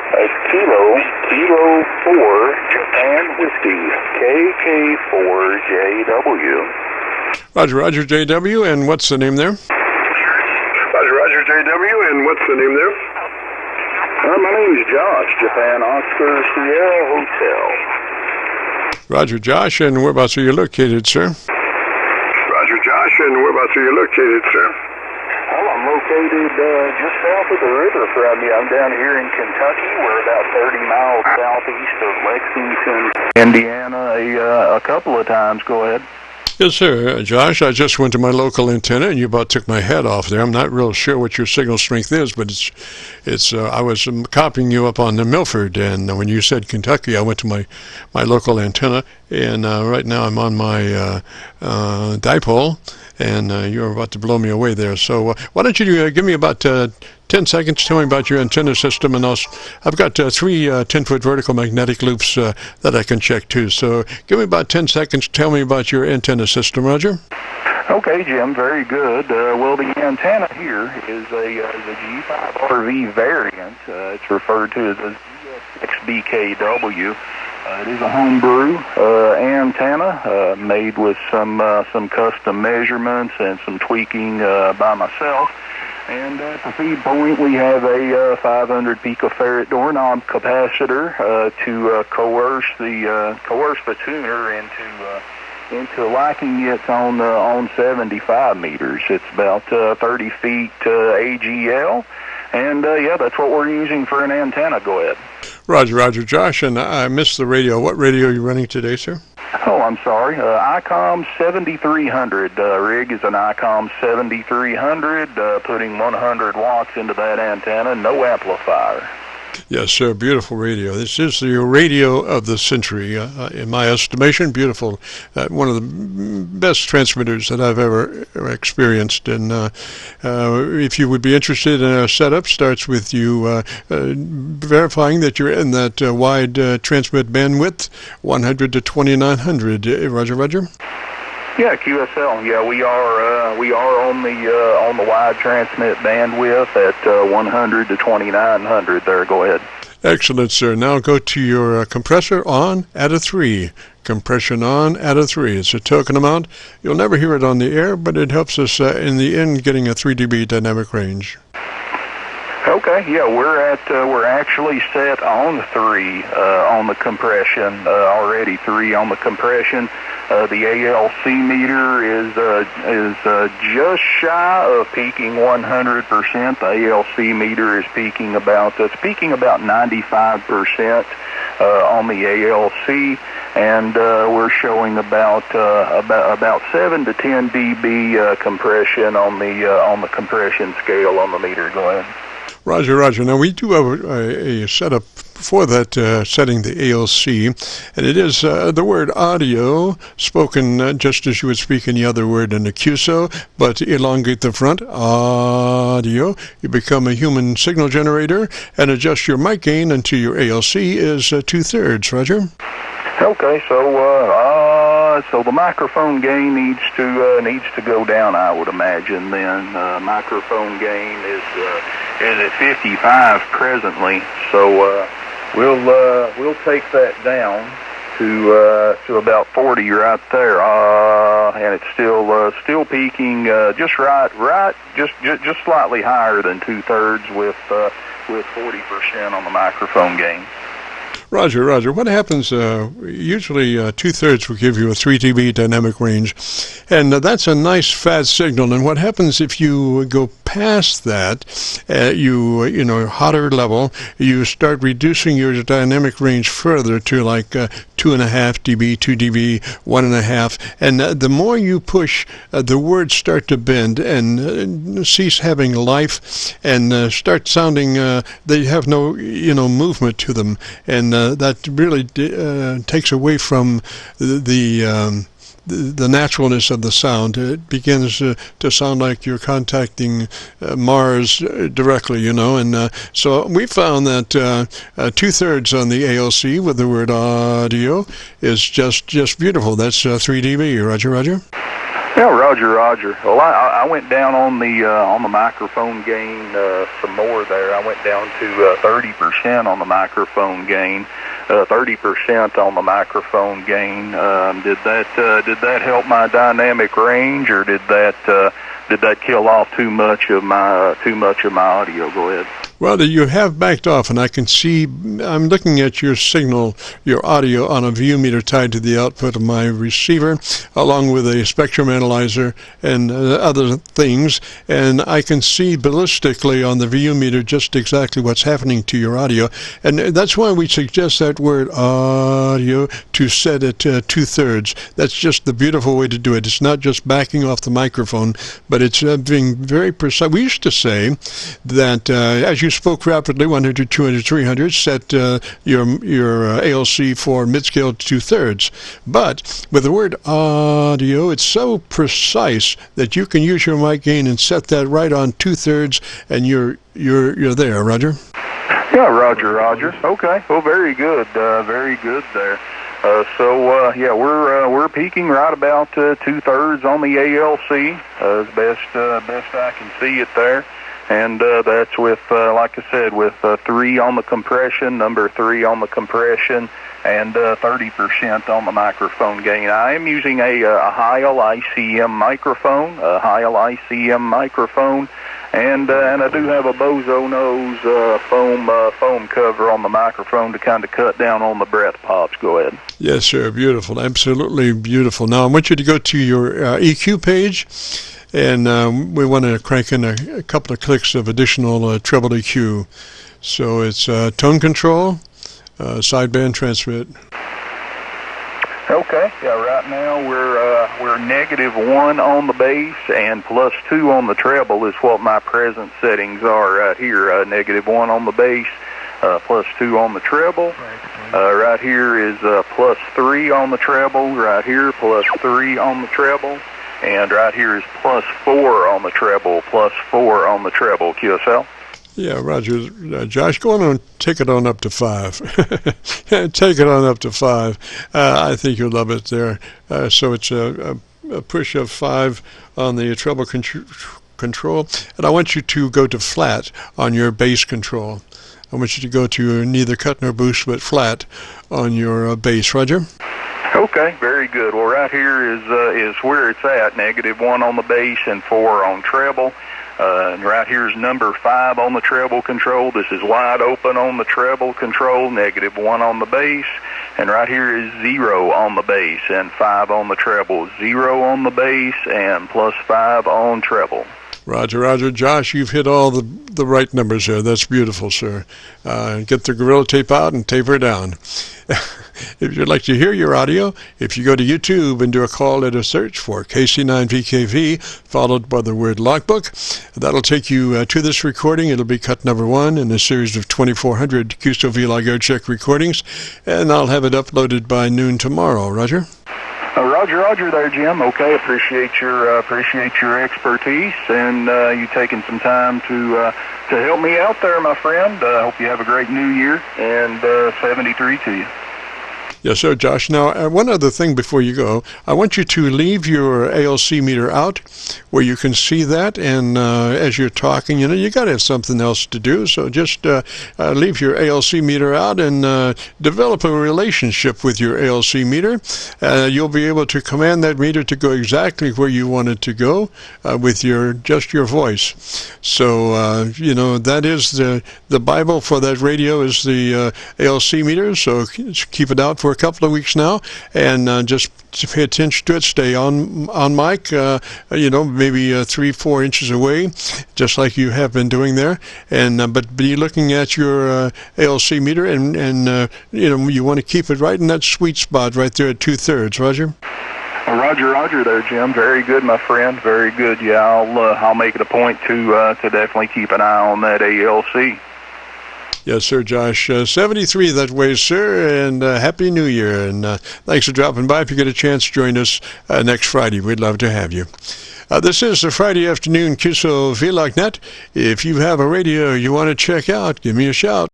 Kilo 4 Japan Whiskey, KK4JW. Roger, JW, and what's the name there? Roger, JW, and what's the name there? My name is Josh, Japan Oscar Sierra Hotel. Roger, Josh, and whereabouts are you located, sir? Roger, Josh, and whereabouts are you located, sir? Well, I'm located just south of the river from you. I'm down here in Kentucky. We're about 30 miles southeast of Lexington, Indiana, a couple of times. Go ahead. Yes, sir. Josh, I just went to my local antenna, and you about took my head off there. I'm not real sure what your signal strength is, but it's. I was copying you up on the Milford, and when you said Kentucky, I went to my local antenna, and right now I'm on my dipole, and you're about to blow me away there. So why don't you give me about 10 seconds, tell me about your antenna system, and I've got 3 10-foot vertical magnetic loops that I can check too. So give me about 10 seconds, tell me about your antenna system, Roger. Okay, Jim, very good. Well, the antenna here is a G5RV variant. It's referred to as a JOSH-KK4JW. It is a homebrew antenna made with some custom measurements and some tweaking by myself. And at the feed point, we have a 500 picofarad doorknob capacitor to coerce the tuner into liking it on 75 meters. It's about 30 feet AGL, and yeah, that's what we're using for an antenna. Go ahead. Roger, Josh, and I missed the radio. What radio are you running today, sir? Oh, I'm sorry. ICOM 7300. Rig is an ICOM 7300, putting 100 watts into that antenna, no amplifier. Yes, sir. Beautiful radio. This is the radio of the century, in my estimation. Beautiful. One of the best transmitters that I've ever experienced. And if you would be interested in our setup, starts with you verifying that you're in that wide transmit bandwidth, 100 to 2900. Roger. Yeah, QSL. Yeah, we are on the wide transmit bandwidth at 100 to 2900. There, go ahead. Excellent, sir. Now go to your compressor on at a 3. Compression on at a 3. It's a token amount. You'll never hear it on the air, but it helps us in the end getting a 3 dB dynamic range. Okay, yeah, we're actually set on 3 on the compression, already 3 on the compression. The ALC meter is just shy of peaking 100%. The ALC meter is peaking about 95% on the ALC, and we're showing about 7 to 10 dB compression on the compression scale on the meter. Go ahead. Roger. Now, we do have a setup for that setting, the ALC, and it is the word audio, spoken just as you would speak any other word in a QSO, but elongate the front, audio. You become a human signal generator and adjust your mic gain until your ALC is 2/3, Roger. Okay, so the microphone gain needs to go down, I would imagine. Then microphone gain is at 55 presently, so we'll take that down to about 40 right there, and it's still peaking just just slightly higher than 2/3 with 40% on the microphone gain. Roger. What happens, usually 2/3 will give you a 3 dB dynamic range, and that's a nice fast signal. And what happens if you go past that, hotter level, you start reducing your dynamic range further to like 2.5 dB, 2 dB, 1.5, and the more you push, the words start to bend and cease having life and start sounding, they have no, movement to them, and that really takes away from the naturalness of the sound. It begins to sound like you're contacting Mars directly, and so we found that 2/3 on the ALC with the word audio is just beautiful. That's 3 dB. Roger. Yeah, Roger, Roger. Well, I went down on the microphone gain some more there. I went down to 30% on the microphone gain. 30% on the microphone gain. Did that help my dynamic range, or did that kill off too much of my audio? Go ahead. Well, you have backed off, and I can see, I'm looking at your signal, your audio on a view meter tied to the output of my receiver, along with a spectrum analyzer and other things, and I can see ballistically on the view meter just exactly what's happening to your audio, and that's why we suggest that word audio to set it 2/3. That's just the beautiful way to do it. It's not just backing off the microphone, but it's being very precise. We used to say that as you spoke rapidly, 100, 200, 300, set your ALC for mid-scale to 2/3. But with the word audio, it's so precise that you can use your mic gain and set that right on 2/3, and you're there, Roger. Yeah, Roger, Roger. Okay, well, very good there. Yeah, we're peaking right about 2/3 on the ALC, as best I can see it there. And that's with, like I said, with 3 on the compression, number 3 on the compression, and 30% on the microphone gain. I am using a Heil ICM microphone, and I do have a Bozo nose foam cover on the microphone to kind of cut down on the breath pops. Go ahead. Yes, sir. Beautiful. Absolutely beautiful. Now, I want you to go to your EQ page. And we want to crank in a couple of clicks of additional treble EQ. So it's tone control, sideband transmit. Okay, yeah, right now we're -1 on the bass and +2 on the treble is what my present settings are right here. -1 on the bass, +2 on the treble. Right here is +3 on the treble. Right here, +3 on the treble. And right here is +4 on the treble, +4 on the treble. QSL? Yeah, Roger. Josh, go on and take it on up to 5. Take it on up to 5. I think you'll love it there. So it's a push of 5 on the treble control. And I want you to go to flat on your bass control. I want you to go to neither cut nor boost, but flat on your bass. Roger? Okay, very good. Well, right here is where it's at, -1 on the bass and 4 on treble. And right here is number 5 on the treble control. This is wide open on the treble control, -1 on the bass. And right here is 0 on the bass and 5 on the treble. 0 on the bass and +5 on treble. Roger, Roger. Josh, you've hit all the right numbers here. That's beautiful, sir. Get the Gorilla Tape out and tape her down. If you'd like to hear your audio, if you go to YouTube and do a call letter search for KC9VKV, followed by the word logbook, that'll take you to this recording. It'll be cut number 1 in a series of 2,400 Qso-Vlog air check recordings, and I'll have it uploaded by noon tomorrow. Roger? Roger there, Jim. Okay, appreciate your expertise and you taking some time to help me out there, my friend. Hope you have a great New Year, and 73 to you. Yes, sir, Josh. Now, one other thing before you go. I want you to leave your ALC meter out where you can see that, and as you're talking, you got to have something else to do, so just leave your ALC meter out and develop a relationship with your ALC meter. You'll be able to command that meter to go exactly where you want it to go with just your voice. So, that is the Bible for that radio is the ALC meter, so keep it out for a couple of weeks now, and just pay attention to it. Stay on mic, maybe 3-4 inches away, just like you have been doing there, and but be looking at your ALC meter, and you want to keep it right in that sweet spot right there at 2/3. Roger? Roger there, Jim. Very good, my friend. Very good. Yeah, I'll make it a point to definitely keep an eye on that ALC. Yes, sir, Josh. 73 that way, sir, and Happy New Year. And thanks for dropping by. If you get a chance, join us next Friday. We'd love to have you. This is the Friday afternoon Qso-Vlog net. If you have a radio you want to check out, give me a shout.